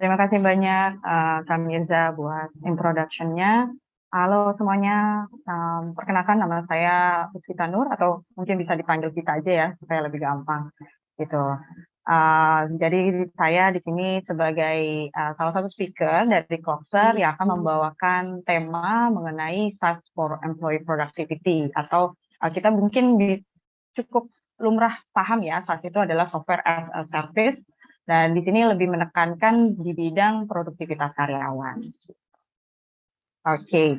Terima kasih banyak, Kak Mirza buat introduction-nya. Halo semuanya, perkenalkan nama saya Puspita Nur atau mungkin bisa dipanggil Vita aja ya supaya lebih gampang gitu. Jadi saya di sini sebagai salah satu speaker dari Clockster yang akan membawakan tema mengenai SaaS for Employee Productivity atau kita mungkin cukup lumrah paham ya, SaaS itu adalah software as a service dan di sini lebih menekankan di bidang produktivitas karyawan. Oke.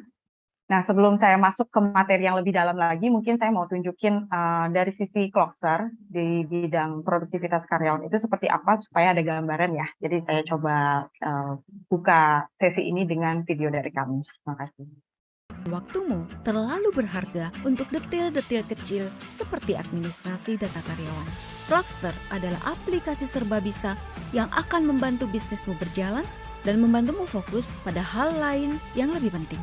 Nah, sebelum saya masuk ke materi yang lebih dalam lagi, mungkin saya mau tunjukin dari sisi Clockster di bidang produktivitas karyawan itu seperti apa supaya ada gambaran ya. Jadi saya coba buka sesi ini dengan video dari kami. Terima kasih. Waktumu terlalu berharga untuk detail-detail kecil seperti administrasi data karyawan. Clockster adalah aplikasi serba bisa yang akan membantu bisnismu berjalan dan membantumu fokus pada hal lain yang lebih penting.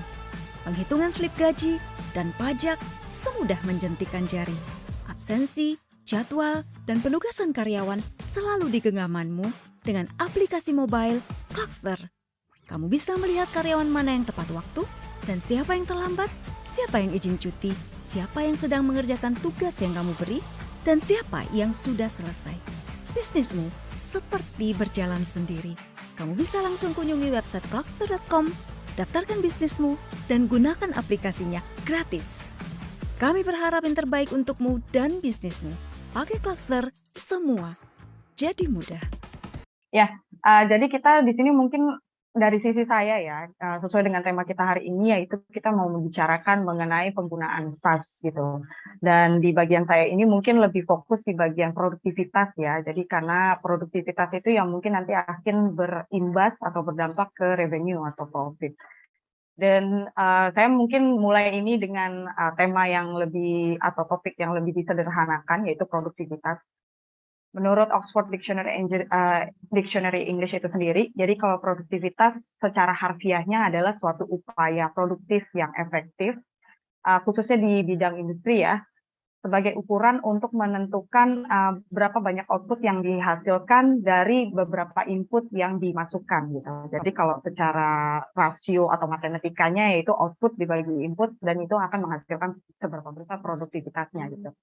Penghitungan slip gaji dan pajak semudah menjentikan jari. Absensi, jadwal, dan penugasan karyawan selalu di genggamanmu dengan aplikasi mobile Clockster. Kamu bisa melihat karyawan mana yang tepat waktu, dan siapa yang terlambat, siapa yang izin cuti, siapa yang sedang mengerjakan tugas yang kamu beri, dan siapa yang sudah selesai. Bisnismu seperti berjalan sendiri. Kamu bisa langsung kunjungi website clockster.com, daftarkan bisnismu, dan gunakan aplikasinya gratis. Kami berharap yang terbaik untukmu dan bisnismu. Pakai Clockster, semua jadi mudah. Ya, jadi kita di sini mungkin dari sisi saya ya, sesuai dengan tema kita hari ini yaitu kita mau membicarakan mengenai penggunaan SaaS gitu. Dan di bagian saya ini mungkin lebih fokus di bagian produktivitas ya. Jadi karena produktivitas itu yang mungkin nanti akan berimbas atau berdampak ke revenue atau profit. Dan saya mungkin mulai ini dengan tema yang lebih atau topik yang lebih disederhanakan yaitu produktivitas. Menurut Oxford Dictionary English itu sendiri, jadi kalau produktivitas secara harfiahnya adalah suatu upaya produktif yang efektif, khususnya di bidang industri ya, sebagai ukuran untuk menentukan berapa banyak output yang dihasilkan dari beberapa input yang dimasukkan gitu. Jadi kalau secara rasio atau matematikanya yaitu output dibagi input dan itu akan menghasilkan seberapa besar produktivitasnya gitu.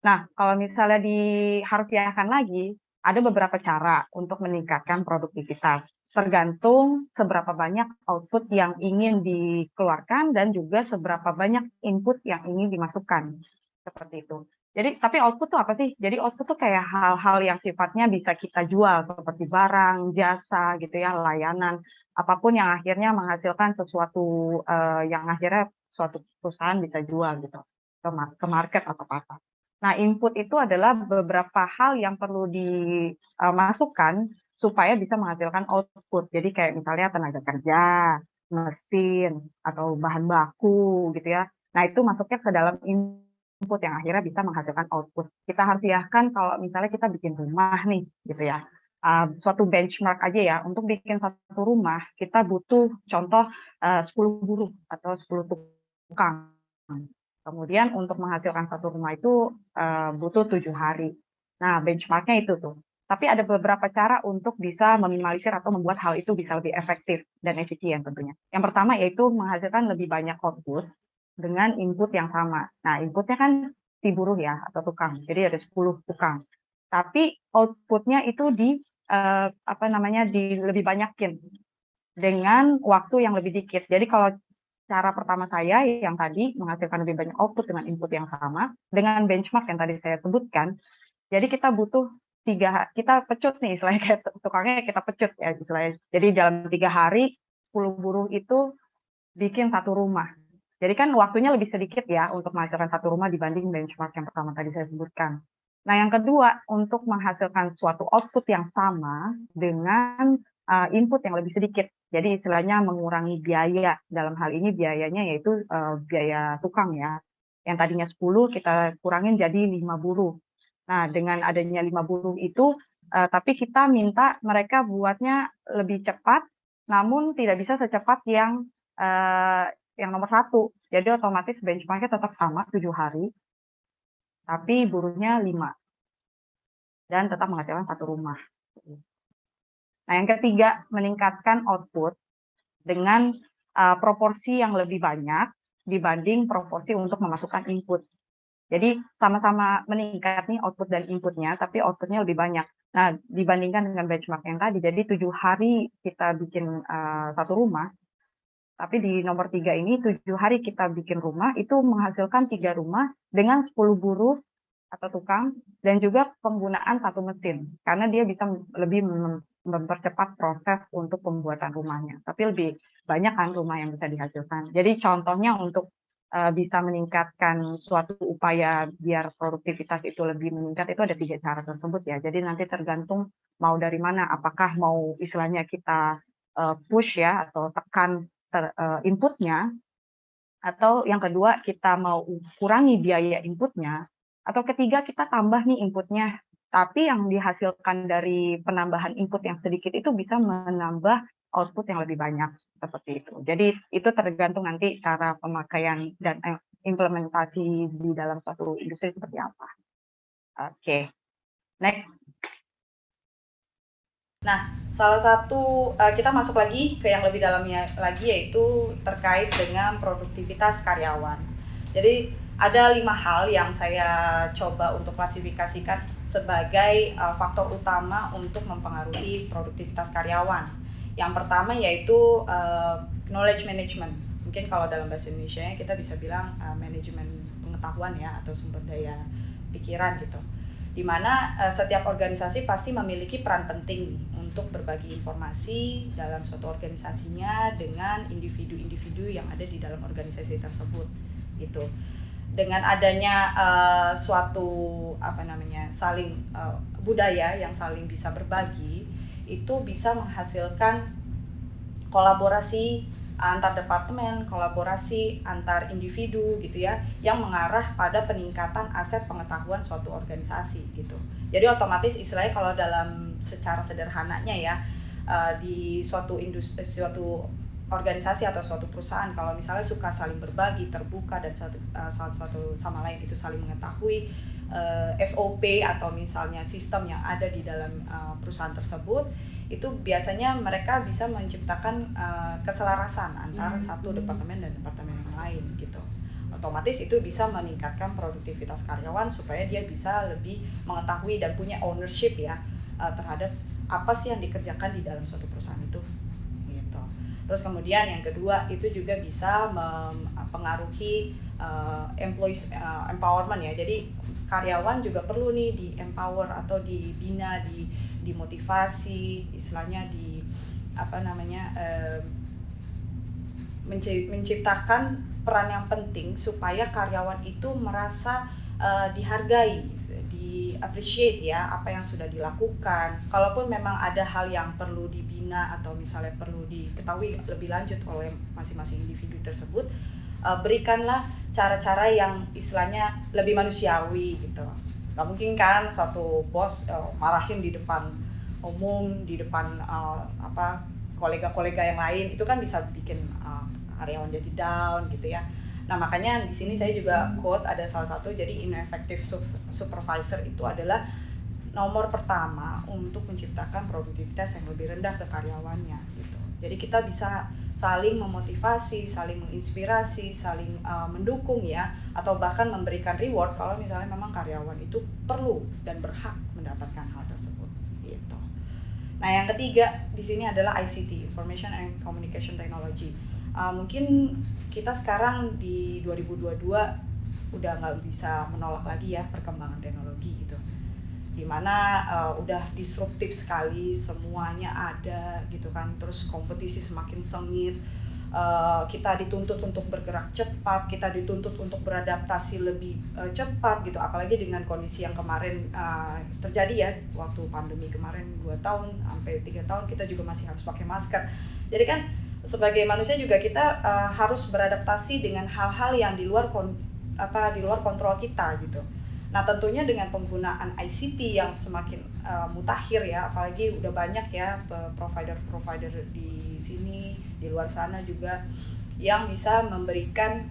Nah, kalau misalnya diharfiahkan lagi, ada beberapa cara untuk meningkatkan produktivitas. Tergantung seberapa banyak output yang ingin dikeluarkan dan juga seberapa banyak input yang ingin dimasukkan. Seperti itu. Jadi, tapi output itu apa sih? Jadi output itu kayak hal-hal yang sifatnya bisa kita jual, seperti barang, jasa, gitu ya, layanan, apapun yang akhirnya menghasilkan sesuatu yang akhirnya suatu perusahaan bisa jual gitu ke market atau pasar. Nah, input itu adalah beberapa hal yang perlu dimasukkan supaya bisa menghasilkan output. Jadi kayak misalnya tenaga kerja, mesin, atau bahan baku gitu ya. Nah, itu masuknya ke dalam input yang akhirnya bisa menghasilkan output. Kita harfiahkan kalau misalnya kita bikin rumah nih gitu ya. Suatu benchmark aja ya, untuk bikin satu rumah kita butuh contoh 10 buruh atau 10 tukang. Kemudian untuk menghasilkan satu rumah itu butuh 7 hari. Nah, benchmarknya itu tuh. Tapi ada beberapa cara untuk bisa meminimalisir atau membuat hal itu bisa lebih efektif dan efisien tentunya. Yang pertama yaitu menghasilkan lebih banyak output dengan input yang sama. Nah, inputnya kan si buruh ya atau tukang. Jadi ada 10 tukang. Tapi outputnya itu lebih banyakin dengan waktu yang lebih dikit. Jadi kalau cara pertama saya yang tadi menghasilkan lebih banyak output dengan input yang sama, dengan benchmark yang tadi saya sebutkan, jadi kita butuh kita pecut nih, istilahnya kayak tukangnya kita pecut ya istilahnya. Jadi dalam 3 hari, 10 buruh itu bikin satu rumah. Jadi kan waktunya lebih sedikit ya untuk menghasilkan satu rumah dibanding benchmark yang pertama tadi saya sebutkan. Nah, yang kedua, untuk menghasilkan suatu output yang sama dengan input yang lebih sedikit. Jadi istilahnya mengurangi biaya. Dalam hal ini biayanya yaitu biaya tukang ya. Yang tadinya 10 kita kurangin jadi 5 buruh. Nah, dengan adanya 5 buruh itu, tapi kita minta mereka buatnya lebih cepat, namun tidak bisa secepat yang nomor satu. Jadi otomatis benchmarknya tetap sama 7 hari, tapi buruhnya 5 dan tetap menghasilkan satu rumah. Nah, yang ketiga, meningkatkan output dengan proporsi yang lebih banyak dibanding proporsi untuk memasukkan input. Jadi sama-sama meningkat nih output dan inputnya, tapi outputnya lebih banyak. Nah, dibandingkan dengan benchmark yang tadi, jadi 7 hari kita bikin satu rumah, tapi di nomor 3 ini 7 hari kita bikin rumah, itu menghasilkan 3 rumah dengan 10 buruh atau tukang, dan juga penggunaan satu mesin, karena dia bisa lebih mempercepat proses untuk pembuatan rumahnya. Tapi lebih banyak kan rumah yang bisa dihasilkan. Jadi contohnya untuk bisa meningkatkan suatu upaya biar produktivitas itu lebih meningkat, itu ada 3 cara tersebut ya. Jadi nanti tergantung mau dari mana, apakah mau istilahnya kita push ya atau tekan inputnya, atau yang kedua kita mau kurangi biaya inputnya, atau ketiga kita tambah nih inputnya, tapi yang dihasilkan dari penambahan input yang sedikit itu bisa menambah output yang lebih banyak, seperti itu. Jadi itu tergantung nanti cara pemakaian dan implementasi di dalam suatu industri seperti apa. Oke, next. Nah, salah satu kita masuk lagi ke yang lebih dalamnya lagi, yaitu terkait dengan produktivitas karyawan. Jadi ada 5 hal yang saya coba untuk klasifikasikan sebagai faktor utama untuk mempengaruhi produktivitas karyawan. Yang pertama yaitu knowledge management. Mungkin kalau dalam bahasa Indonesia kita bisa bilang manajemen pengetahuan ya, atau sumber daya pikiran gitu. Di mana setiap organisasi pasti memiliki peran penting untuk berbagi informasi dalam suatu organisasinya dengan individu-individu yang ada di dalam organisasi tersebut gitu. Dengan adanya suatu saling budaya yang saling bisa berbagi, itu bisa menghasilkan kolaborasi antar departemen, kolaborasi antar individu gitu ya, yang mengarah pada peningkatan aset pengetahuan suatu organisasi gitu. Jadi otomatis istilahnya kalau dalam secara sederhananya ya, di suatu industri, suatu organisasi atau suatu perusahaan, kalau misalnya suka saling berbagi, terbuka, dan satu sama lain itu saling mengetahui SOP atau misalnya sistem yang ada di dalam perusahaan tersebut, itu biasanya mereka bisa menciptakan keselarasan antara satu departemen dan departemen yang lain gitu. Otomatis itu bisa meningkatkan produktivitas karyawan supaya dia bisa lebih mengetahui dan punya ownership ya terhadap apa sih yang dikerjakan di dalam suatu perusahaan itu gitu. Terus kemudian yang kedua itu juga bisa mempengaruhi employees empowerment ya. Jadi karyawan juga perlu nih di empower atau dibina, dimotivasi, istilahnya menciptakan peran yang penting supaya karyawan itu merasa dihargai, di-appreciate ya apa yang sudah dilakukan. Kalaupun memang ada hal yang perlu dibina atau misalnya perlu diketahui lebih lanjut oleh masing-masing individu tersebut, berikanlah cara-cara yang istilahnya lebih manusiawi gitu. Gak mungkin kan suatu bos marahin di depan umum, di depan kolega-kolega yang lain, itu kan bisa bikin karyawan jadi down gitu ya. Nah makanya di sini saya juga quote ada salah satu, jadi ineffective supervisor itu adalah nomor pertama untuk menciptakan produktivitas yang lebih rendah ke karyawannya gitu. Jadi kita bisa saling memotivasi, saling menginspirasi, saling mendukung ya, atau bahkan memberikan reward kalau misalnya memang karyawan itu perlu dan berhak mendapatkan hal tersebut gitu. Nah yang ketiga di sini adalah ICT, Information and Communication Technology. Mungkin kita sekarang di 2022 udah nggak bisa menolak lagi ya perkembangan teknologi gitu, dimana udah disruptif sekali, semuanya ada gitu kan, terus kompetisi semakin sengit, kita dituntut untuk bergerak cepat, kita dituntut untuk beradaptasi lebih cepat gitu, apalagi dengan kondisi yang kemarin terjadi ya, waktu pandemi kemarin 2 tahun sampai 3 tahun kita juga masih harus pakai masker. Jadi kan sebagai manusia juga kita harus beradaptasi dengan hal-hal yang di luar kontrol kita gitu. Nah tentunya dengan penggunaan ICT yang semakin mutakhir ya, apalagi udah banyak ya provider di sini, di luar sana juga yang bisa memberikan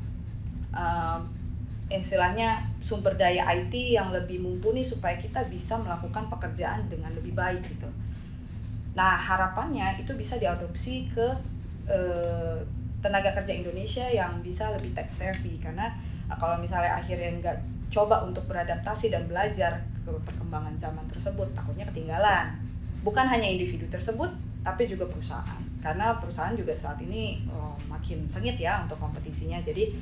istilahnya sumber daya IT yang lebih mumpuni supaya kita bisa melakukan pekerjaan dengan lebih baik gitu. Nah, harapannya itu bisa diadopsi ke tenaga kerja Indonesia yang bisa lebih tech savvy, karena kalau misalnya akhirnya nggak coba untuk beradaptasi dan belajar ke perkembangan zaman tersebut, takutnya ketinggalan. Bukan hanya individu tersebut, tapi juga perusahaan. Karena perusahaan juga saat ini makin sengit ya untuk kompetisinya. Jadi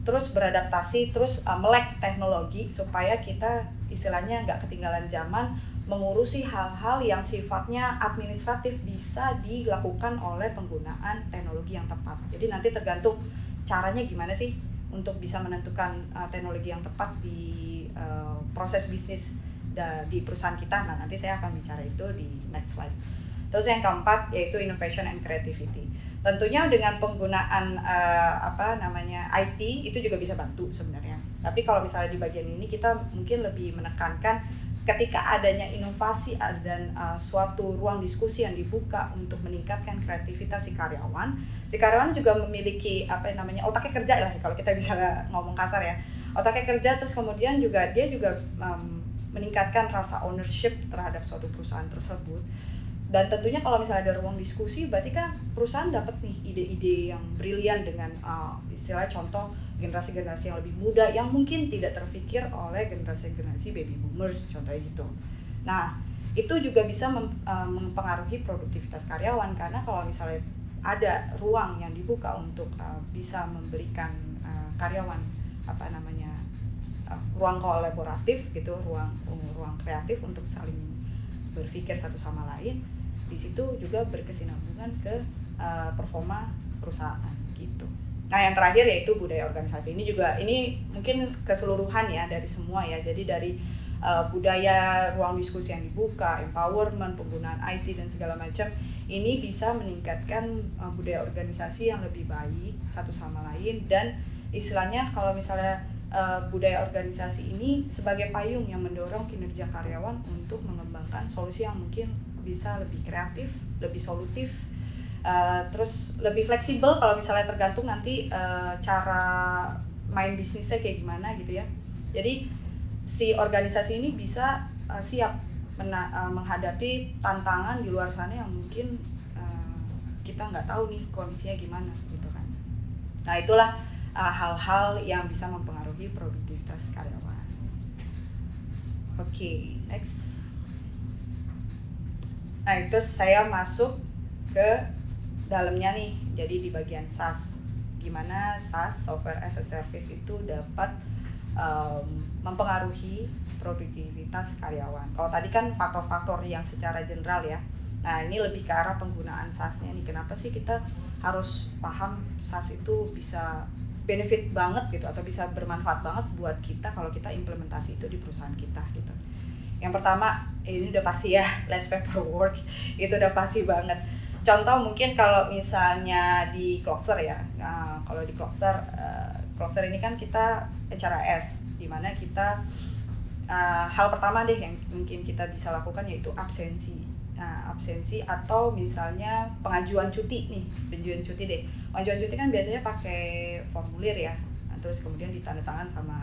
terus beradaptasi, terus melek teknologi supaya kita istilahnya nggak ketinggalan zaman, mengurusi hal-hal yang sifatnya administratif bisa dilakukan oleh penggunaan teknologi yang tepat. Jadi nanti tergantung caranya gimana sih untuk bisa menentukan teknologi yang tepat di proses bisnis di perusahaan kita. Nah, nanti saya akan bicara itu di next slide. Terus yang keempat yaitu innovation and creativity. Tentunya dengan penggunaan IT itu juga bisa bantu sebenarnya. Tapi kalau misalnya di bagian ini kita mungkin lebih menekankan ketika adanya inovasi dan suatu ruang diskusi yang dibuka untuk meningkatkan kreativitas si karyawan juga memiliki otaknya kerja lah kalau kita bisa ngomong kasar ya, otaknya kerja, terus kemudian juga dia juga meningkatkan rasa ownership terhadap suatu perusahaan tersebut. Dan tentunya kalau misalnya ada ruang diskusi, berarti kan perusahaan dapat nih ide-ide yang brilian dengan istilah contoh generasi-generasi yang lebih muda yang mungkin tidak terpikir oleh generasi-generasi baby boomers, contohnya gitu. Nah, itu juga bisa mempengaruhi produktivitas karyawan, karena kalau misalnya ada ruang yang dibuka untuk bisa memberikan karyawan ruang kolaboratif gitu, ruang kreatif untuk saling berpikir satu sama lain, di situ juga berkesinambungan ke performa perusahaan gitu. Nah, yang terakhir yaitu budaya organisasi. Ini mungkin keseluruhan ya dari semua ya. Jadi dari budaya ruang diskusi yang dibuka, empowerment, penggunaan IT dan segala macam, ini bisa meningkatkan budaya organisasi yang lebih baik satu sama lain. Dan istilahnya kalau misalnya budaya organisasi ini sebagai payung yang mendorong kinerja karyawan untuk mengembangkan solusi yang mungkin bisa lebih kreatif, lebih solutif, terus lebih fleksibel kalau misalnya tergantung nanti cara main bisnisnya kayak gimana gitu ya. Jadi si organisasi ini bisa siap menghadapi tantangan di luar sana yang mungkin kita nggak tahu nih kondisinya gimana gitu kan. Nah, itulah hal-hal yang bisa mempengaruhi produktivitas karyawan. Oke, next. Nah, itu saya masuk ke dalamnya nih, jadi di bagian SaaS. Gimana SaaS, Software as a Service, itu dapat mempengaruhi produktivitas karyawan. Kalau tadi kan faktor-faktor yang secara general ya. Nah, ini lebih ke arah penggunaan SaaS-nya nih. Kenapa sih kita harus paham SaaS itu bisa benefit banget gitu, atau bisa bermanfaat banget buat kita kalau kita implementasi itu di perusahaan kita gitu. Yang pertama, ini udah pasti ya, less paperwork, itu udah pasti banget. Contoh mungkin kalau misalnya di Clockster ya, kalau di Clockster ini kan kita HRIS, di mana kita hal pertama deh yang mungkin kita bisa lakukan yaitu absensi. Nah, absensi atau misalnya pengajuan cuti nih, pengajuan cuti deh. Pengajuan cuti kan biasanya pakai formulir ya, terus kemudian ditandatangan sama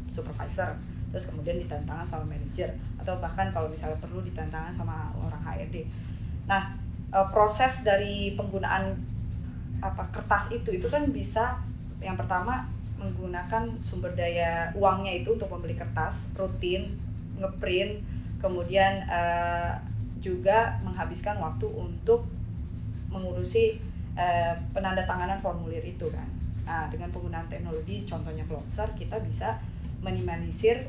supervisor, terus kemudian ditandatangan sama manajer, atau bahkan kalau misalnya perlu ditandatangan sama orang HRD. Nah, proses dari penggunaan kertas itu kan bisa, yang pertama menggunakan sumber daya uangnya itu untuk membeli kertas rutin, ngeprint, kemudian juga menghabiskan waktu untuk mengurusi penandatanganan formulir itu kan. Nah, dengan penggunaan teknologi contohnya Clockster, kita bisa minimalisir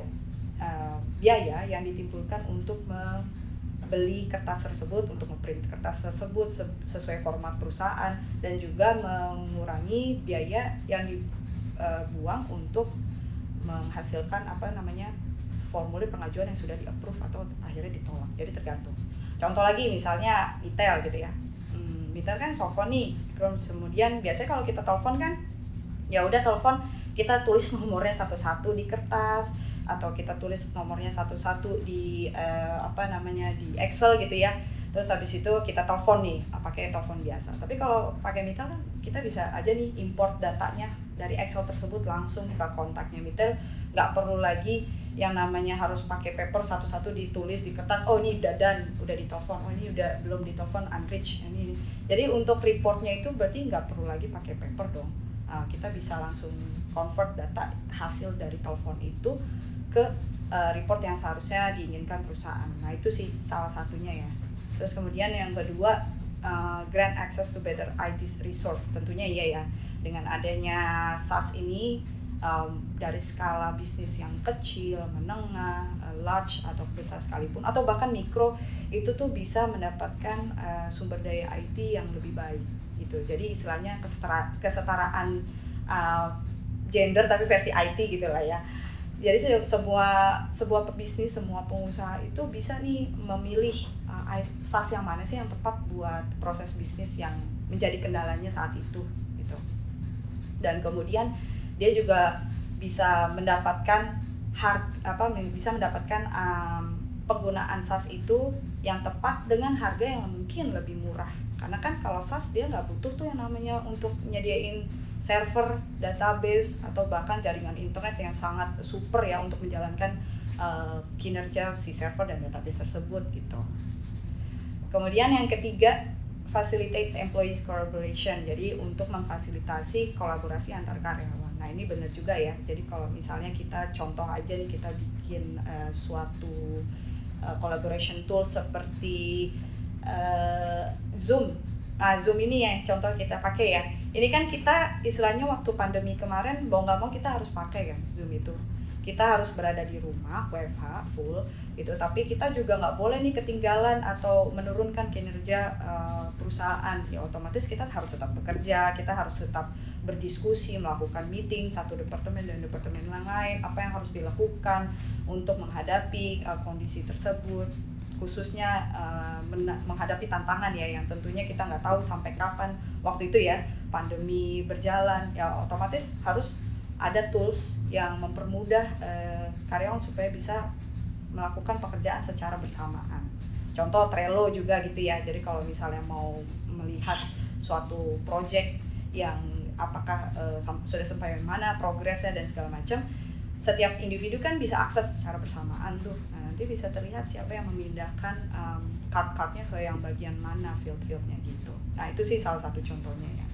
biaya yang ditimbulkan untuk beli kertas tersebut, untuk memprint kertas tersebut sesuai format perusahaan, dan juga mengurangi biaya yang dibuang untuk menghasilkan formulir pengajuan yang sudah di-approve atau akhirnya ditolak. Jadi tergantung. Contoh lagi misalnya Mitel gitu ya. Mitel kan telepon nih, terus kemudian biasanya kalau kita telepon kan ya udah telepon, kita tulis nomornya satu-satu di kertas, atau kita tulis nomornya satu-satu di di Excel gitu ya. Terus habis itu kita telepon nih, pakai telepon biasa. Tapi kalau pakai Mitel kan kita bisa aja nih import datanya dari Excel tersebut langsung ke kontaknya Mitel, nggak perlu lagi yang namanya harus pakai paper satu-satu ditulis di kertas, oh ini udah done, udah ditelepon, oh ini udah belum ditelepon, unreached, ini. Jadi untuk reportnya itu berarti nggak perlu lagi pakai paper dong. Kita bisa langsung convert data hasil dari telepon itu ke report yang seharusnya diinginkan perusahaan. Nah itu sih salah satunya ya. Terus kemudian yang kedua, grant access to better IT resource. Tentunya iya ya, dengan adanya SaaS ini dari skala bisnis yang kecil, menengah, large atau besar sekalipun, atau bahkan mikro, itu tuh bisa mendapatkan sumber daya IT yang lebih baik gitu. Jadi istilahnya kesetaraan gender tapi versi IT gitu lah ya. Jadi sebuah pebisnis, semua pengusaha itu bisa nih memilih SaaS yang mana sih yang tepat buat proses bisnis yang menjadi kendalanya saat itu gitu. Dan kemudian dia juga bisa mendapatkan penggunaan SaaS itu yang tepat dengan harga yang mungkin lebih murah. Karena kan kalau SaaS dia nggak butuh tuh yang namanya untuk nyediain server, database, atau bahkan jaringan internet yang sangat super ya untuk menjalankan kinerja si server dan database tersebut gitu. Kemudian yang ketiga, facilitates employees collaboration. Jadi untuk memfasilitasi kolaborasi antar karyawan. Nah ini benar juga ya. Jadi kalau misalnya kita contoh aja nih, kita bikin suatu collaboration tool seperti Zoom. Nah Zoom ini ya contoh kita pakai ya. Ini kan kita istilahnya waktu pandemi kemarin mau nggak mau kita harus pakai kan Zoom itu. Kita harus berada di rumah, WFH full gitu. Tapi kita juga nggak boleh nih ketinggalan atau menurunkan kinerja perusahaan. Ya otomatis kita harus tetap bekerja, kita harus tetap berdiskusi, melakukan meeting satu departemen dan departemen yang lain, apa yang harus dilakukan untuk menghadapi kondisi tersebut, khususnya menghadapi tantangan ya yang tentunya kita nggak tahu sampai kapan waktu itu ya pandemi berjalan. Ya otomatis harus ada tools yang mempermudah karyawan supaya bisa melakukan pekerjaan secara bersamaan. Contoh Trello juga gitu ya. Jadi kalau misalnya mau melihat suatu project yang apakah sudah sampai mana progresnya dan segala macam, setiap individu kan bisa akses secara bersamaan tuh. Nah, nanti bisa terlihat siapa yang memindahkan card-cardnya ke yang bagian mana, field-fieldnya gitu. Nah itu sih salah satu contohnya ya.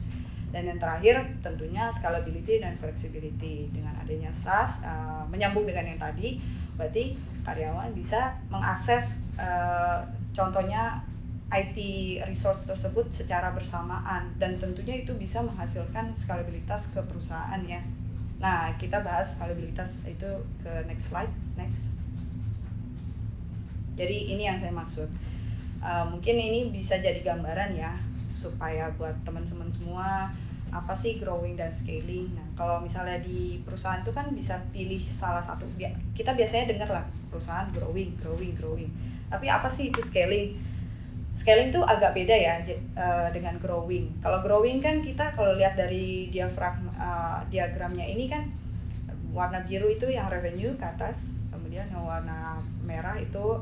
Dan yang terakhir tentunya scalability dan flexibility. Dengan adanya SaaS, menyambung dengan yang tadi, berarti karyawan bisa mengakses contohnya IT resource tersebut secara bersamaan, dan tentunya itu bisa menghasilkan scalabilitas ke perusahaan ya. Nah kita bahas scalabilitas itu ke next slide, next. Jadi ini yang saya maksud. Mungkin ini bisa jadi gambaran ya supaya buat teman-teman semua apa sih growing dan scaling. Nah kalau misalnya di perusahaan itu kan bisa pilih salah satu. Kita biasanya dengar lah perusahaan growing. Tapi apa sih itu scaling? Scaling tuh agak beda ya dengan growing. Kalau growing kan kita kalau lihat dari diagramnya ini kan warna biru itu yang revenue ke atas, kemudian yang warna merah itu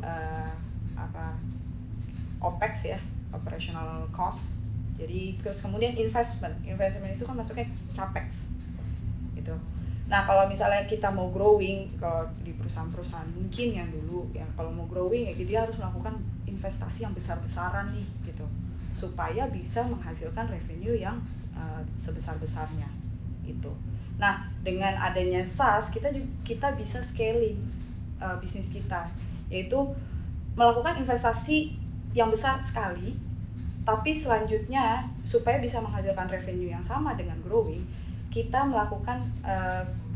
OPEX ya, operational cost. Jadi terus kemudian investment itu kan masuknya capex gitu. Nah kalau misalnya kita mau growing, kalau di perusahaan-perusahaan mungkin yang dulu ya kalau mau growing ya dia harus melakukan investasi yang besar-besaran nih gitu supaya bisa menghasilkan revenue yang sebesar-besarnya itu. Nah dengan adanya SaaS kita bisa scaling bisnis kita, yaitu melakukan investasi yang besar sekali, tapi selanjutnya supaya bisa menghasilkan revenue yang sama dengan growing, kita melakukan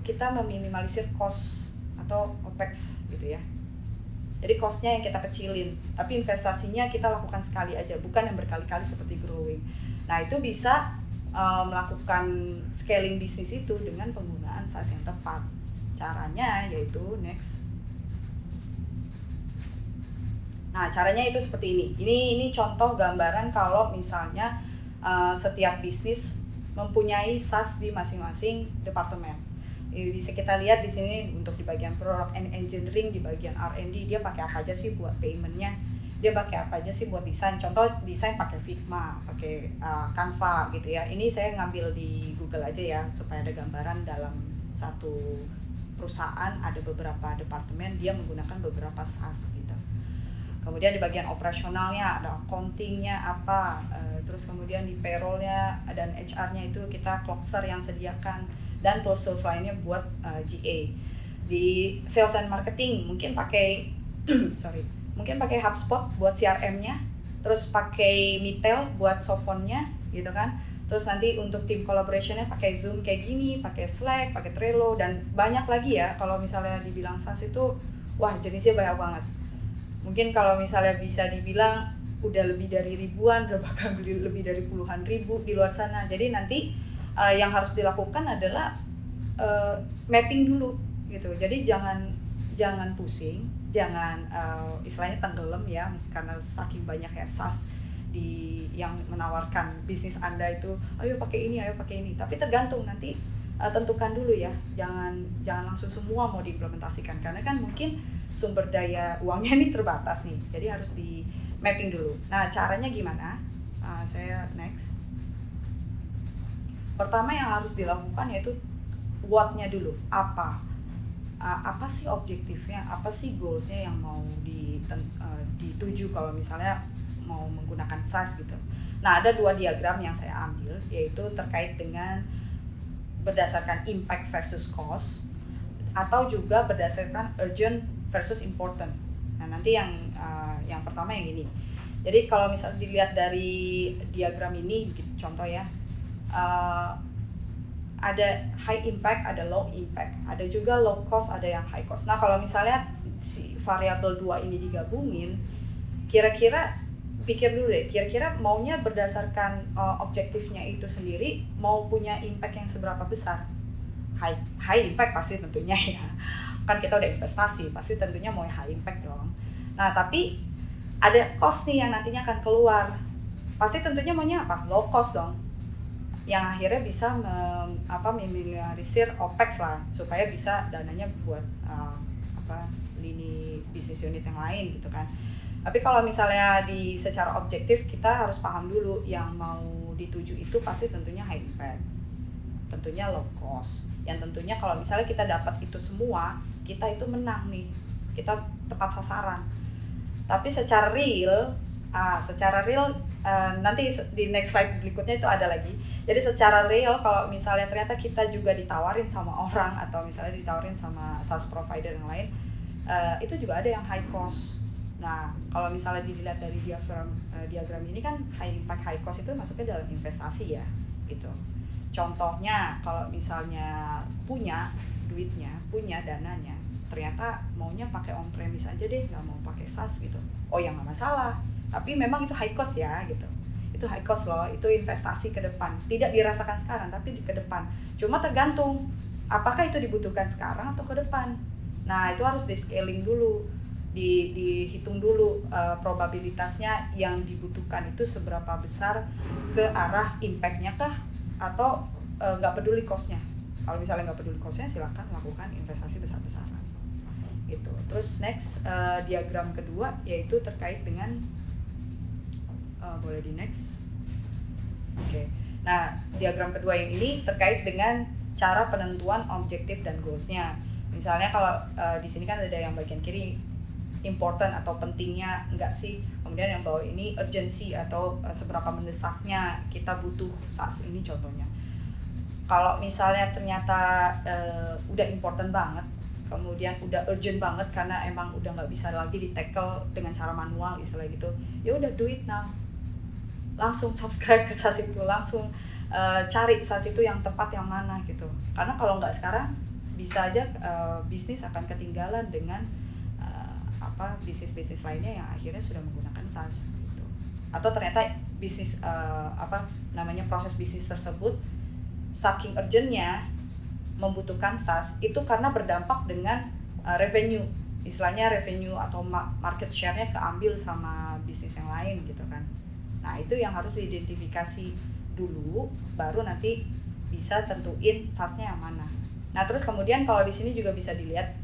kita meminimalisir cost atau OPEX gitu ya. Jadi cost-nya yang kita kecilin, tapi investasinya kita lakukan sekali aja, bukan yang berkali-kali seperti growing. Nah itu bisa melakukan scaling bisnis itu dengan penggunaan SaaS yang tepat. Caranya yaitu next. Nah caranya itu seperti ini. Ini contoh gambaran kalau misalnya setiap bisnis mempunyai SaaS di masing-masing departemen. Bisa kita lihat di sini untuk di bagian product and engineering, di bagian R&D dia pakai apa aja sih buat paymentnya, dia pakai apa aja sih buat desain. Contoh desain pakai Figma, pakai Canva gitu ya. Ini saya ngambil di Google aja ya supaya ada gambaran dalam satu perusahaan ada beberapa departemen, dia menggunakan beberapa SaaS gitu. Kemudian di bagian operasionalnya ada accountingnya apa, terus kemudian di payrollnya dan HR-nya itu kita Clockster yang sediakan, dan tools-tools lainnya buat GA. Di sales and marketing mungkin pakai mungkin pakai HubSpot buat CRM-nya, terus pakai Mitel buat softphone-nya gitu kan. Terus nanti untuk tim collaboration-nya pakai Zoom kayak gini, pakai Slack, pakai Trello, dan banyak lagi ya. Kalau misalnya dibilang SaaS itu, wah jenisnya banyak banget. Mungkin kalau misalnya bisa dibilang udah lebih dari ribuan, udah bahkan lebih dari puluhan ribu di luar sana. Jadi nanti yang harus dilakukan adalah mapping dulu gitu. Jadi jangan pusing, jangan istilahnya tenggelam ya, karena saking banyak ya SaaS yang menawarkan bisnis Anda itu, ayo pakai ini, ayo pakai ini. Tapi tergantung nanti, tentukan dulu ya, jangan langsung semua mau diimplementasikan, karena kan mungkin sumber daya uangnya ini terbatas nih, jadi harus di mapping dulu. Nah caranya gimana? Saya next. Pertama yang harus dilakukan yaitu what-nya dulu, apa sih objektifnya, apa sih goals-nya yang mau dituju kalau misalnya mau menggunakan SaaS gitu. Nah ada 2 diagram yang saya ambil, yaitu terkait dengan berdasarkan impact versus cost, atau juga berdasarkan urgent versus important. Nah nanti yang pertama yang ini. Jadi kalau misalnya dilihat dari diagram ini, contoh ya, ada high impact, ada low impact, ada juga low cost, ada yang high cost. Nah kalau misalnya si variabel 2 ini digabungin, kira-kira pikir dulu deh, kira-kira maunya berdasarkan objektifnya itu sendiri, mau punya impact yang seberapa besar. High impact pasti tentunya ya, kan kita udah investasi, pasti tentunya mau high impact dong. Nah tapi ada cost nih yang nantinya akan keluar, pasti tentunya maunya apa? Low cost dong, yang akhirnya bisa meminimalisir OPEX lah, supaya bisa dananya buat lini bisnis unit yang lain gitu kan. Tapi kalau misalnya secara objektif, kita harus paham dulu yang mau dituju itu pasti tentunya high impact, tentunya low cost, yang tentunya kalau misalnya kita dapat itu semua, kita itu menang nih, kita tepat sasaran. Tapi secara real nanti di next slide berikutnya itu ada lagi. Jadi secara real kalau misalnya ternyata kita juga ditawarin sama orang, atau misalnya ditawarin sama SaaS provider yang lain, itu juga ada yang high cost. Nah kalau misalnya dilihat dari diagram ini kan, high impact high cost itu masuknya dalam investasi ya gitu. Contohnya kalau misalnya punya duitnya, punya dananya, ternyata maunya pakai on premise aja deh, nggak mau pakai SaaS gitu. Oh ya nggak masalah, tapi memang itu high cost ya gitu. Itu high cost loh, itu investasi ke depan. Tidak dirasakan sekarang, tapi ke depan. Cuma tergantung apakah itu dibutuhkan sekarang atau ke depan. Nah itu harus di scaling dulu, dihitung dulu probabilitasnya yang dibutuhkan itu seberapa besar ke arah impact-nya kah, atau nggak peduli cost-nya. Kalau misalnya nggak peduli cost-nya, silakan lakukan investasi besar-besaran gitu. Terus next, diagram kedua yaitu terkait dengan boleh di next. Oke. Nah diagram kedua yang ini terkait dengan cara penentuan objektif dan goals-nya. Misalnya kalau di sini kan ada yang bagian kiri important atau pentingnya enggak sih, kemudian yang bawah ini urgency atau seberapa mendesaknya kita butuh SaaS ini contohnya. Kalau misalnya ternyata udah important banget, kemudian udah urgent banget karena emang udah nggak bisa lagi di tackle dengan cara manual istilah gitu, ya udah do it now, langsung subscribe ke SaaS itu, langsung cari SaaS itu yang tepat yang mana gitu. Karena kalau nggak sekarang bisa aja bisnis akan ketinggalan dengan bisnis-bisnis lainnya yang akhirnya sudah menggunakan SaaS gitu. Atau ternyata bisnis proses bisnis tersebut saking urgentnya membutuhkan SaaS itu karena berdampak dengan revenue, istilahnya revenue atau market share-nya keambil sama bisnis yang lain gitu kan. Nah itu yang harus diidentifikasi dulu, baru nanti bisa tentuin SaaS-nya yang mana. Nah terus kemudian kalau di sini juga bisa dilihat,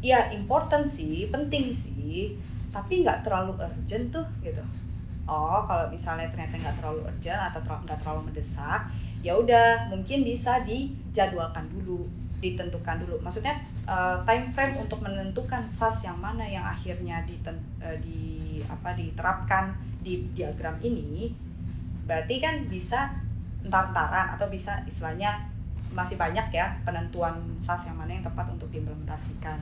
ya important sih, penting sih, tapi nggak terlalu urgent tuh gitu. Oh kalau misalnya ternyata nggak terlalu urgent atau nggak terlalu mendesak, ya udah mungkin bisa dijadwalkan dulu ditentukan dulu. Maksudnya time frame untuk menentukan SAS yang mana yang akhirnya diterapkan di diagram ini, berarti kan bisa entar-entaran atau bisa istilahnya masih banyak ya penentuan SAS yang mana yang tepat untuk diimplementasikan.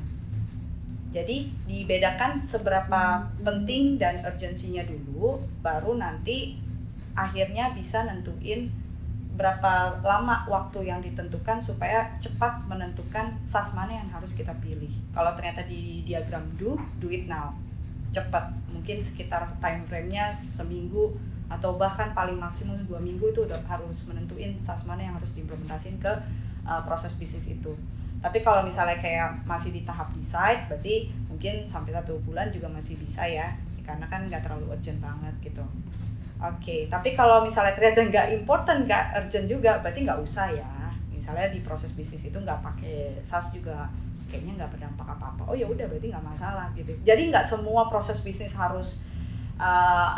Jadi dibedakan seberapa penting dan urgensinya dulu, baru nanti akhirnya bisa nentuin berapa lama waktu yang ditentukan supaya cepat menentukan SAS mana yang harus kita pilih. Kalau ternyata di diagram do it now, cepat, mungkin sekitar time frame-nya seminggu atau bahkan paling maksimum 2 minggu itu udah harus menentuin SAS mana yang harus diimplementasiin ke proses bisnis itu. Tapi kalau misalnya kayak masih di tahap decide, berarti mungkin sampai 1 bulan juga masih bisa ya, karena kan nggak terlalu urgent banget gitu. Oke, tapi kalau misalnya ternyata nggak important, nggak urgent juga, berarti nggak usah ya. Misalnya di proses bisnis itu nggak pakai SAS juga kayaknya nggak berdampak apa-apa. Oh ya udah, berarti nggak masalah gitu. Jadi nggak semua proses bisnis harus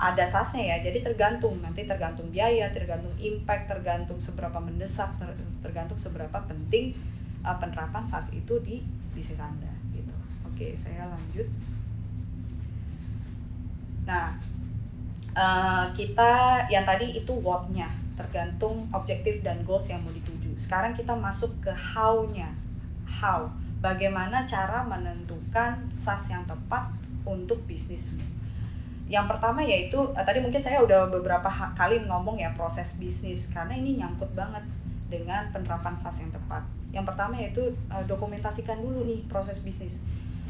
ada SAS-nya ya. Jadi tergantung biaya, tergantung impact, tergantung seberapa mendesak, tergantung seberapa penting penerapan SAS itu di bisnis Anda gitu. Oke, saya lanjut. Nah, kita yang tadi itu what-nya, tergantung objektif dan goals yang mau dituju. Sekarang kita masuk ke how-nya. How, bagaimana cara menentukan SAS yang tepat untuk bisnismu. Yang pertama yaitu, tadi mungkin saya udah beberapa kali ngomong ya proses bisnis, karena ini nyangkut banget dengan penerapan SAS yang tepat. Yang pertama yaitu dokumentasikan dulu nih proses bisnis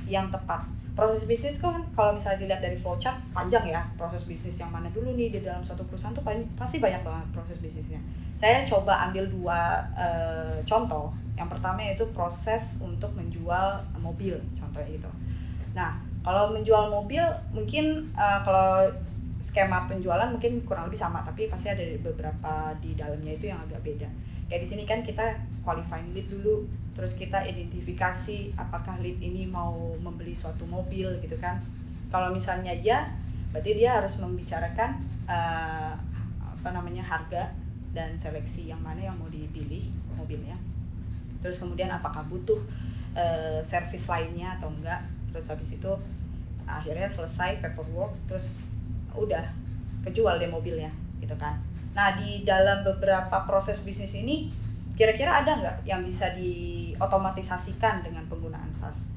yang tepat. Proses bisnis kan kalau misalnya dilihat dari flowchart panjang ya, proses bisnis yang mana dulu nih di dalam suatu perusahaan tuh pasti banyak banget proses bisnisnya. Saya coba ambil 2 contoh. Yang pertama yaitu proses untuk menjual mobil, contohnya gitu. Nah, kalau menjual mobil mungkin kalau skema penjualan mungkin kurang lebih sama, tapi pasti ada beberapa di dalamnya itu yang agak beda. Kayak di sini kan kita qualifying lead dulu, terus kita identifikasi apakah lead ini mau membeli suatu mobil gitu kan. Kalau misalnya ya, berarti dia harus membicarakan harga dan seleksi yang mana yang mau dipilih mobilnya. Terus kemudian apakah butuh service lainnya atau enggak. Terus habis itu akhirnya selesai paperwork, terus udah kejual deh mobilnya gitu kan. Nah, di dalam beberapa proses bisnis ini kira-kira ada nggak yang bisa diotomatisasikan dengan penggunaan SAS?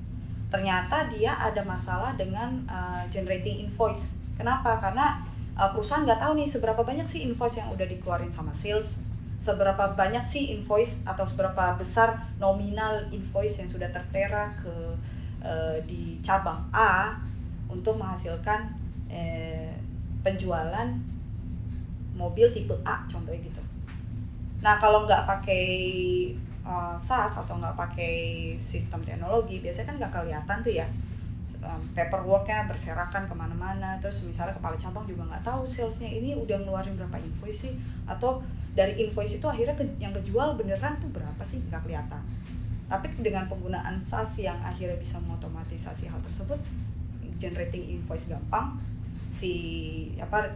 Ternyata dia ada masalah dengan generating invoice. Kenapa? Karena perusahaan nggak tahu nih seberapa banyak sih invoice yang udah dikeluarin sama sales, seberapa banyak sih invoice atau seberapa besar nominal invoice yang sudah tertera di cabang A untuk menghasilkan penjualan mobil tipe A contohnya gitu. Nah, kalau nggak pakai SAS atau nggak pakai sistem teknologi, biasanya kan nggak kelihatan tuh ya paperworknya berserakan kemana-mana. Terus misalnya kepala cabang juga nggak tahu salesnya ini udah ngeluarin berapa invoice sih, atau dari invoice itu akhirnya yang kejual beneran tuh berapa sih, nggak kelihatan. Tapi dengan penggunaan SAS yang akhirnya bisa mengotomatisasi hal tersebut, generating invoice gampang,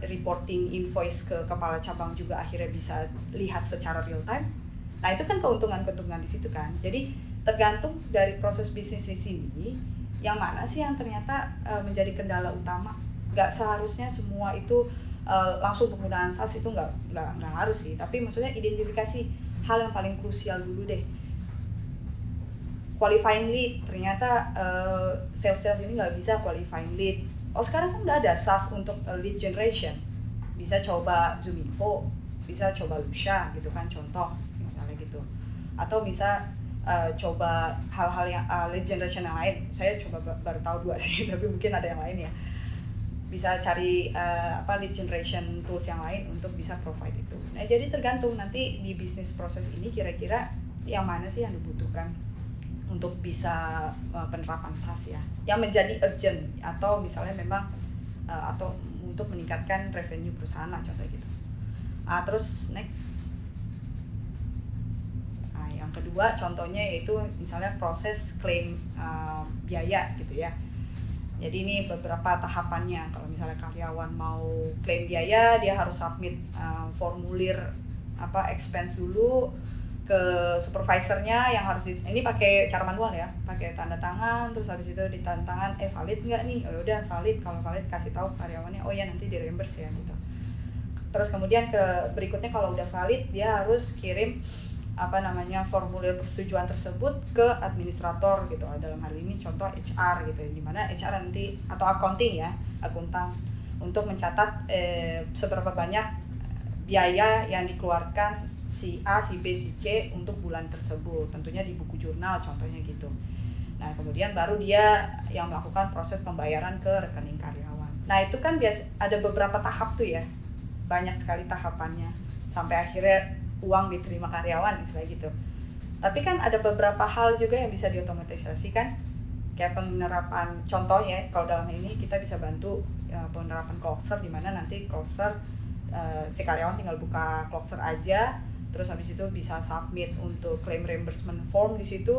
reporting invoice ke kepala cabang juga akhirnya bisa lihat secara real time. Nah, itu kan keuntungan-keuntungan di situ kan. Jadi tergantung dari proses bisnis di sini yang mana sih yang ternyata menjadi kendala utama. Nggak seharusnya semua itu langsung penggunaan SAS itu nggak harus sih. Tapi maksudnya identifikasi hal yang paling krusial dulu deh. Qualifying lead, ternyata sales ini nggak bisa qualifying lead. Oh, sekarang kan udah ada SAS untuk lead generation. Bisa coba ZoomInfo, bisa coba Lusha gitu kan, contoh misalnya gitu. Atau bisa coba hal-hal yang lead generation yang lain. Saya coba baru tahu 2 sih, tapi mungkin ada yang lain ya. Bisa cari lead generation tools yang lain untuk bisa provide itu. Nah, jadi tergantung nanti di bisnis proses ini kira-kira yang mana sih yang dibutuhkan untuk bisa penerapan SAS ya, yang menjadi urgent atau misalnya memang atau untuk meningkatkan revenue perusahaan lah contohnya gitu. Terus next, yang kedua contohnya yaitu misalnya proses klaim biaya gitu ya. Jadi ini beberapa tahapannya. Kalau misalnya karyawan mau klaim biaya, dia harus submit formulir expense dulu ke supervisornya yang harus ini pakai cara manual ya, pakai tanda tangan, terus habis itu di tanda tangan valid nggak nih, oh udah valid, kalau valid kasih tahu karyawannya, oh ya nanti di reimburse ya gitu. Terus kemudian berikutnya kalau udah valid dia harus kirim formulir persetujuan tersebut ke administrator gitu, dalam hal ini contoh HR gitu, di mana HR nanti atau accounting ya, akuntan, untuk mencatat seberapa banyak biaya yang dikeluarkan si A, si B, si C untuk bulan tersebut, tentunya di buku jurnal contohnya gitu. Nah kemudian baru dia yang melakukan proses pembayaran ke rekening karyawan. Nah itu kan ada beberapa tahap tuh ya, banyak sekali tahapannya sampai akhirnya uang diterima karyawan misalnya gitu. Tapi kan ada beberapa hal juga yang bisa diotomatisasikan, kayak penerapan, contoh ya, kalau dalam ini kita bisa bantu penerapan Clockster, di mana nanti Clockster si karyawan tinggal buka Clockster aja, terus habis itu bisa submit untuk claim reimbursement form di situ.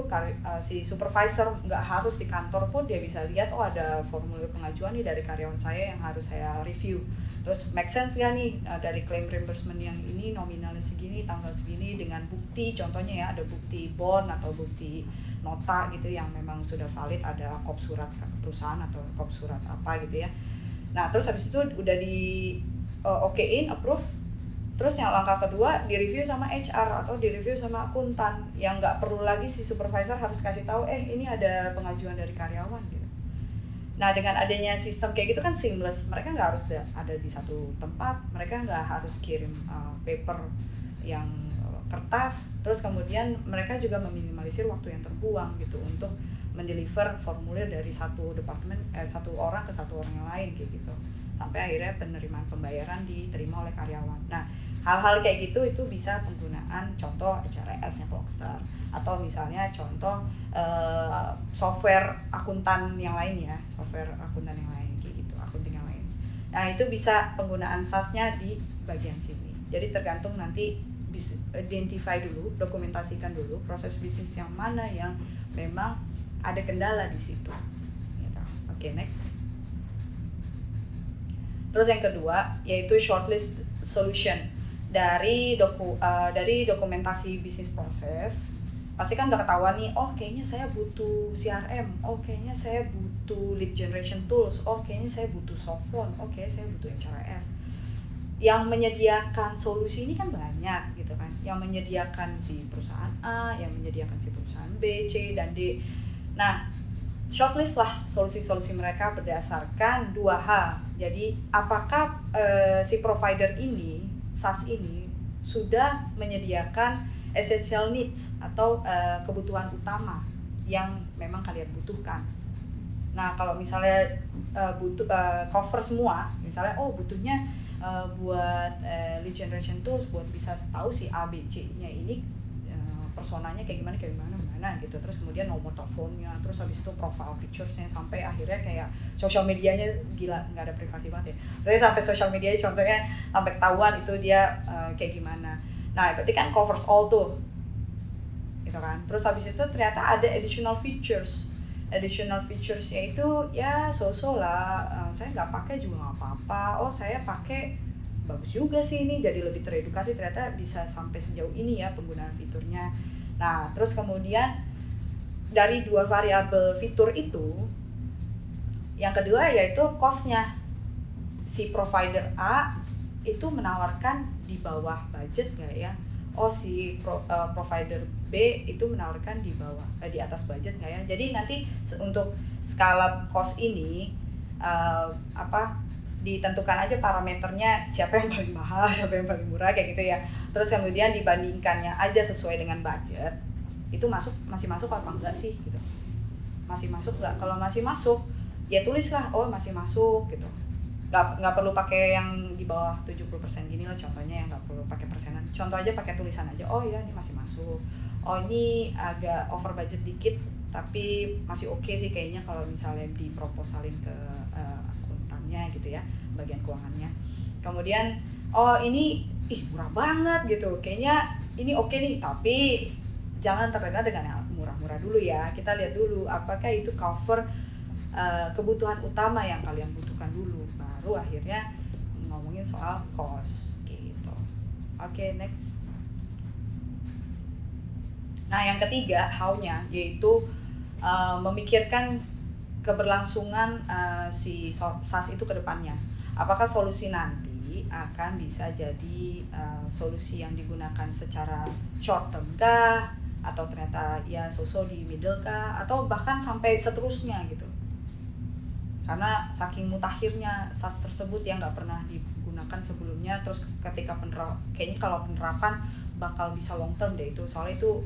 Si supervisor nggak harus di kantor pun dia bisa lihat, oh ada formulir pengajuan nih dari karyawan saya yang harus saya review, terus make sense nggak nih dari claim reimbursement yang ini nominalnya segini, tanggal segini, dengan bukti, contohnya ya ada bukti bond atau bukti nota gitu yang memang sudah valid, ada kop surat perusahaan atau kop surat apa gitu ya. Nah terus habis itu udah di okein, approve. Terus yang langkah kedua direview sama HR atau direview sama akuntan, yang nggak perlu lagi si supervisor harus kasih tahu ini ada pengajuan dari karyawan gitu. Nah dengan adanya sistem kayak gitu kan seamless, mereka nggak harus ada di satu tempat, mereka nggak harus kirim paper yang kertas, terus kemudian mereka juga meminimalisir waktu yang terbuang gitu untuk mendeliver formulir dari satu departemen, satu orang ke satu orang yang lain kayak gitu, sampai akhirnya penerimaan pembayaran diterima oleh karyawan. Nah hal-hal kayak gitu itu bisa penggunaan contoh HRIS-nya Clockster, atau misalnya contoh software akuntan yang lain ya, software akuntan yang lain kayak gitu, akunting yang lain. Nah itu bisa penggunaan SaaS-nya di bagian sini. Jadi tergantung nanti identify dulu, dokumentasikan dulu proses bisnis yang mana yang memang ada kendala di situ. Gitu. Oke, next. Terus yang kedua yaitu shortlist solution. Dari dokumentasi bisnis proses pasti kan udah ketahuan nih, oh kayaknya saya butuh CRM, oh kayaknya saya butuh lead generation tools, oh kayaknya saya butuh softphone, oh kayaknya saya butuh HRIS. Yang menyediakan solusi ini kan banyak gitu kan, yang menyediakan si perusahaan A, yang menyediakan si perusahaan B, C, dan D. Nah shortlist lah solusi-solusi mereka berdasarkan dua hal. Jadi apakah si provider ini, SaaS ini, sudah menyediakan essential needs atau kebutuhan utama yang memang kalian butuhkan. Nah kalau misalnya butuh cover semua, misalnya butuhnya buat lead generation tools, buat bisa tahu si A, B, C-nya ini personanya kayak gimana gitu, terus kemudian nomor teleponnya, terus habis itu profile pictures-nya, sampai akhirnya kayak sosial medianya gila, nggak ada privasi banget ya. Saya sampai sosial medianya contohnya sampai ketahuan itu dia kayak gimana. Nah berarti kan covers all tuh gitu kan. Terus habis itu ternyata ada additional features-nya itu ya so-so lah, saya nggak pakai juga nggak apa-apa, saya pakai bagus juga sih ini, jadi lebih teredukasi, ternyata bisa sampai sejauh ini ya penggunaan fiturnya. Nah terus kemudian dari dua variabel fitur itu, yang kedua yaitu cost-nya. Si provider A itu menawarkan di bawah budget nggak ya? Si provider B itu menawarkan di bawah, di atas budget nggak ya? Jadi nanti untuk skala cost ini ditentukan aja parameternya, siapa yang paling mahal, siapa yang paling murah kayak gitu ya. Terus kemudian dibandingkannya aja sesuai dengan budget, itu masih masuk apa enggak sih gitu. Masih masuk nggak? Kalau masih masuk ya tulislah masih masuk gitu. Nggak perlu pakai yang di bawah 70% gini lah contohnya, yang nggak perlu pakai persenan. Contoh aja pakai tulisan aja, ya ini masih masuk. Ini agak over budget dikit tapi masih oke sih kayaknya kalau misalnya diproposalin ke gitu ya, bagian keuangannya. Kemudian ini murah banget gitu, kayaknya ini oke nih, tapi jangan terlena dengan yang murah-murah dulu ya. Kita lihat dulu apakah itu cover kebutuhan utama yang kalian butuhkan dulu, baru akhirnya ngomongin soal cost gitu. Oke, next. Nah, yang ketiga how-nya yaitu memikirkan keberlangsungan si SaaS itu ke depannya. Apakah solusi nanti akan bisa jadi solusi yang digunakan secara short term kah, atau ternyata ya so-so di middle kah, atau bahkan sampai seterusnya gitu. Karena saking mutakhirnya SaaS tersebut yang nggak pernah digunakan sebelumnya, terus ketika kayaknya kalau penerapan bakal bisa long term deh itu, soalnya itu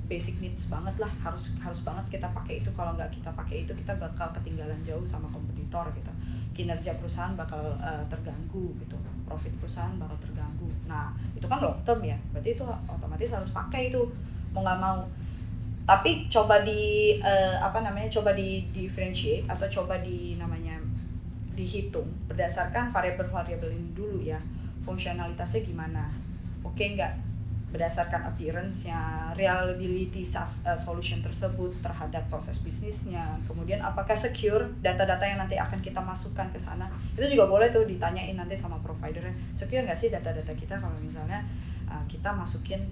basic needs banget lah, harus banget kita pakai itu. Kalau nggak kita pakai itu, kita bakal ketinggalan jauh sama kompetitor gitu. Kinerja perusahaan bakal terganggu gitu, profit perusahaan bakal terganggu. Nah, itu kan long term ya, berarti itu otomatis harus pakai itu, mau nggak mau. Tapi coba coba di differentiate atau coba dihitung berdasarkan variabel-variabel ini dulu ya. Fungsionalitasnya gimana? Oke nggak? Berdasarkan appearance-nya, reliability solution tersebut terhadap proses bisnisnya, kemudian apakah secure data-data yang nanti akan kita masukkan ke sana. Itu juga boleh tuh ditanyain nanti sama providernya, secure nggak sih data-data kita kalau misalnya kita masukin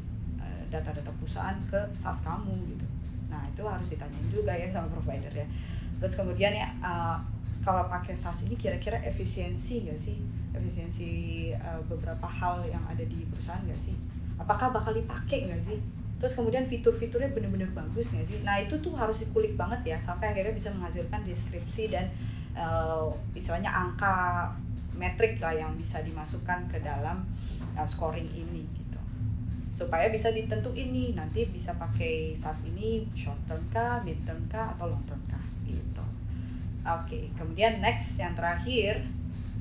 data-data perusahaan ke SaaS kamu gitu. Nah, itu harus ditanyain juga ya sama provider ya. Terus kemudian ya kalau pakai SaaS ini kira-kira efisiensi nggak sih? Efisiensi beberapa hal yang ada di perusahaan nggak sih? Apakah bakal dipakai nggak sih? Terus kemudian fitur-fiturnya benar-benar bagus nggak sih? Nah, itu tuh harus dikulik banget ya, sampai akhirnya bisa menghasilkan deskripsi dan istilahnya angka metrik lah yang bisa dimasukkan ke dalam scoring ini gitu. Supaya bisa ditentuin nih, nanti bisa pakai SaaS ini short term kah, mid term kah, atau long term kah gitu. Oke, kemudian next yang terakhir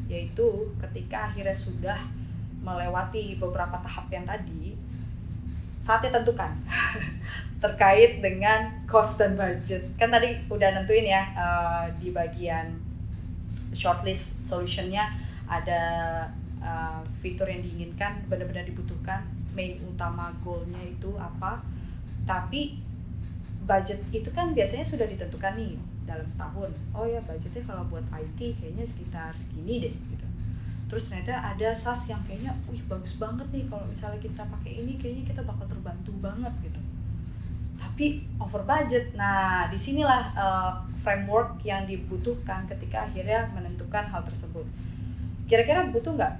yaitu ketika akhirnya sudah melewati beberapa tahap yang tadi, saatnya tentukan terkait dengan cost dan budget. Kan tadi udah nentuin ya di bagian shortlist solutionnya ada fitur yang diinginkan, benar-benar dibutuhkan, main utama goalnya itu apa. Tapi budget itu kan biasanya sudah ditentukan nih dalam setahun. Oh ya, budgetnya kalau buat IT kayaknya sekitar segini deh gitu. Terus ternyata ada SaaS yang kayaknya, wih bagus banget nih kalau misalnya kita pakai ini, kayaknya kita bakal terbantu banget gitu. Tapi over budget. Nah, disinilah framework yang dibutuhkan ketika akhirnya menentukan hal tersebut. Kira-kira butuh nggak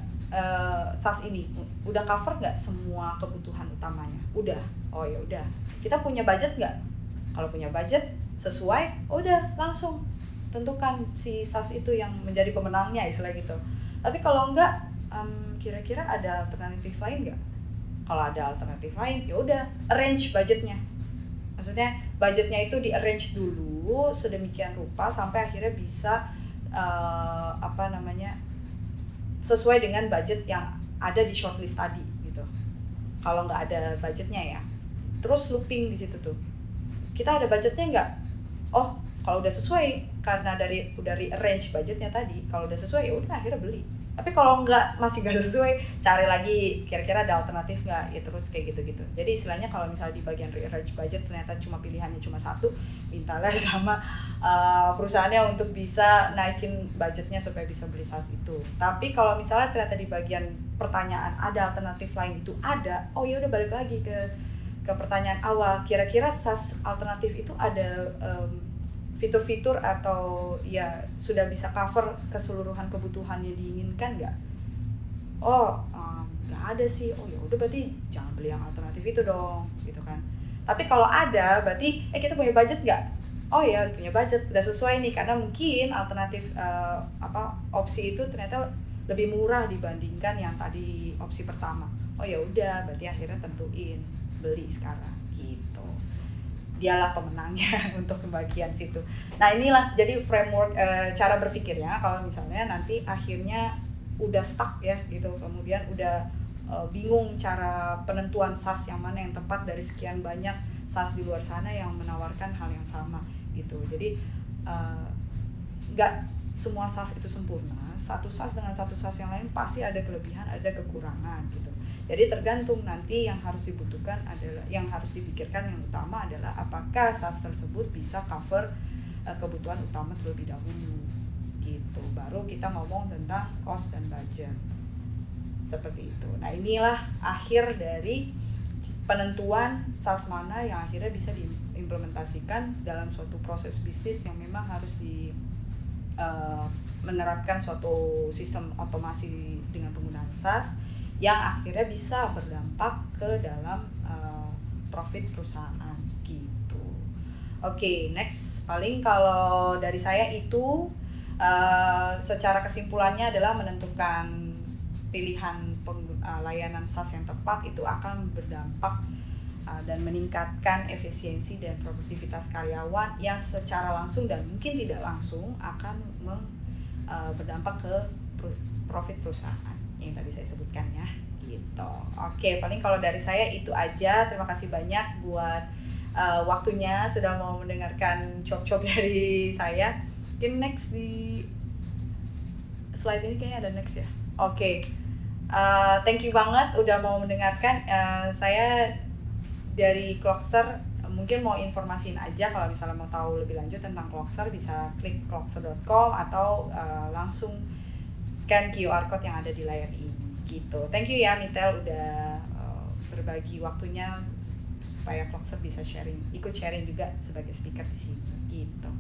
SaaS ini? Udah cover nggak semua kebutuhan utamanya? Udah. Oh ya udah. Kita punya budget nggak? Kalau punya budget sesuai, udah langsung tentukan si SaaS itu yang menjadi pemenangnya, istilah gitu. Tapi kalau enggak, kira-kira ada alternatif lain nggak? Kalau ada alternatif lain, ya udah arrange budgetnya. Maksudnya budgetnya itu di arrange dulu sedemikian rupa sampai akhirnya bisa sesuai dengan budget yang ada di shortlist tadi gitu. Kalau nggak ada budgetnya ya, terus looping di situ tuh. Kita ada budgetnya nggak? Oh, kalau udah sesuai karena udah rearrange budgetnya tadi, kalau udah sesuai ya udah akhirnya beli. Tapi kalau masih nggak sesuai, cari lagi kira-kira ada alternatif nggak, ya terus kayak gitu-gitu. Jadi istilahnya kalau misalnya di bagian rearrange budget ternyata pilihannya cuma satu, mintalah sama perusahaannya untuk bisa naikin budgetnya supaya bisa beli SaaS itu. Tapi kalau misalnya ternyata di bagian pertanyaan ada alternatif lain itu ada, oh ya udah balik lagi ke pertanyaan awal, kira-kira SaaS alternatif itu ada fitur-fitur atau ya sudah bisa cover keseluruhan kebutuhan yang diinginkan nggak? Oh nggak ada sih. Oh ya udah berarti jangan beli yang alternatif itu dong, gitu kan. Tapi kalau ada berarti kita punya budget nggak? Oh ya punya budget, udah sesuai nih, karena mungkin alternatif opsi itu ternyata lebih murah dibandingkan yang tadi opsi pertama. Oh ya udah berarti akhirnya tentuin beli sekarang gitu. Dialah pemenangnya untuk pembagian situ. Nah inilah jadi framework cara berpikirnya kalau misalnya nanti akhirnya udah stuck ya gitu, kemudian udah bingung cara penentuan SaaS yang mana yang tepat dari sekian banyak SaaS di luar sana yang menawarkan hal yang sama gitu. Jadi nggak semua SaaS itu sempurna. Satu SaaS dengan satu SaaS yang lain pasti ada kelebihan, ada kekurangan gitu. Jadi tergantung nanti yang harus dibutuhkan adalah, yang harus dipikirkan yang utama adalah apakah SaaS tersebut bisa cover kebutuhan utama terlebih dahulu gitu. Baru kita ngomong tentang cost dan budget. Seperti itu. Nah inilah akhir dari penentuan SaaS mana yang akhirnya bisa diimplementasikan dalam suatu proses bisnis yang memang harus menerapkan suatu sistem otomasi dengan penggunaan SaaS yang akhirnya bisa berdampak ke dalam profit perusahaan gitu. Oke, next. Paling kalau dari saya itu secara kesimpulannya adalah menentukan pilihan layanan SaaS yang tepat itu akan berdampak dan meningkatkan efisiensi dan produktivitas karyawan yang secara langsung dan mungkin tidak langsung akan berdampak ke profit perusahaan yang tadi saya sebutkan ya gitu. Oke, paling kalau dari saya itu aja. Terima kasih banyak buat waktunya sudah mau mendengarkan cop-cop dari saya. Mungkin next di slide ini kayaknya ada next ya. Oke. Thank you banget udah mau mendengarkan. Saya dari Clockster mungkin mau informasiin aja kalau misalnya mau tahu lebih lanjut tentang Clockster bisa klik clockster.com atau langsung scan QR code yang ada di layar ini gitu. Thank you ya Mitel udah berbagi waktunya supaya Clockster bisa ikut sharing juga sebagai speaker di sini gitu.